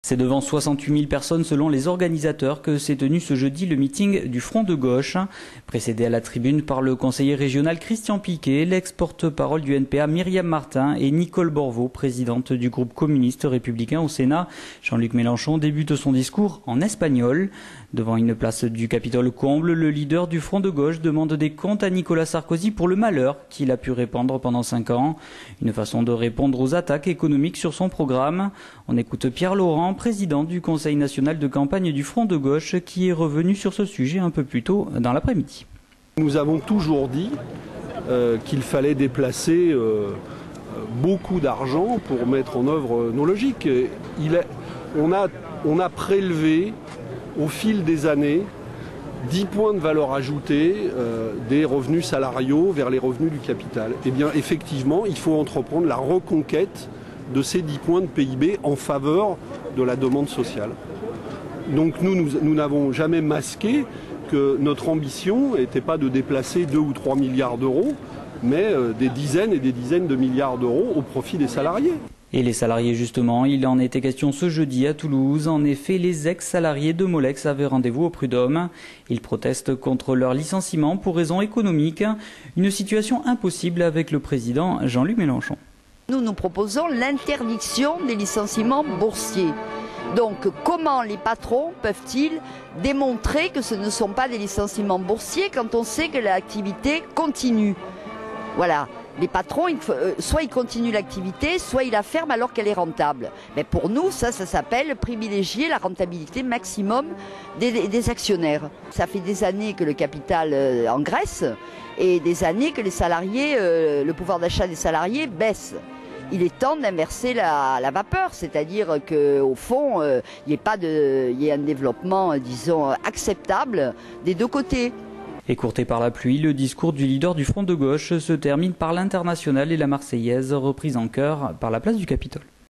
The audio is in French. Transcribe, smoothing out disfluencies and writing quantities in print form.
C'est devant 68 000 personnes selon les organisateurs que s'est tenu ce jeudi le meeting du Front de Gauche, précédé à la tribune par le conseiller régional Christian Piquet, l'ex-porte-parole du NPA Myriam Martin et Nicole Borvo, présidente du groupe communiste républicain au Sénat. Jean-Luc Mélenchon débute son discours en espagnol. Devant une place du Capitole comble, le leader du Front de Gauche demande des comptes à Nicolas Sarkozy pour le malheur qu'il a pu répandre pendant 5 ans. Une façon de répondre aux attaques économiques sur son programme. On écoute Pierre Laurent, président du Conseil national de campagne du Front de Gauche, qui est revenu sur ce sujet un peu plus tôt dans l'après-midi. Nous avons toujours dit qu'il fallait déplacer beaucoup d'argent pour mettre en œuvre nos logiques. On a prélevé au fil des années 10 points de valeur ajoutée des revenus salariaux vers les revenus du capital. Eh bien, effectivement, il faut entreprendre la reconquête de ces 10 points de PIB en faveur de la demande sociale. Donc nous n'avons jamais masqué que notre ambition n'était pas de déplacer 2 ou 3 milliards d'euros, mais des dizaines et des dizaines de milliards d'euros au profit des salariés. Et les salariés justement, il en était question ce jeudi à Toulouse. En effet, les ex-salariés de Molex avaient rendez-vous au Prud'homme. Ils protestent contre leur licenciement pour raisons économiques. Une situation impossible avec le président Jean-Luc Mélenchon. Nous proposons l'interdiction des licenciements boursiers. Donc comment les patrons peuvent-ils démontrer que ce ne sont pas des licenciements boursiers quand on sait que l'activité continue? Voilà. Les patrons, soit ils continuent l'activité, soit ils la ferment alors qu'elle est rentable. Mais pour nous, ça s'appelle privilégier la rentabilité maximum des actionnaires. Ça fait des années que le capital engraisse et des années que les salariés, le pouvoir d'achat des salariés baisse. Il est temps d'inverser la vapeur, c'est-à-dire qu'au fond, il y ait un développement, disons, acceptable des deux côtés. Écourté par la pluie, le discours du leader du Front de Gauche se termine par l'Internationale et la Marseillaise reprise en chœur par la place du Capitole.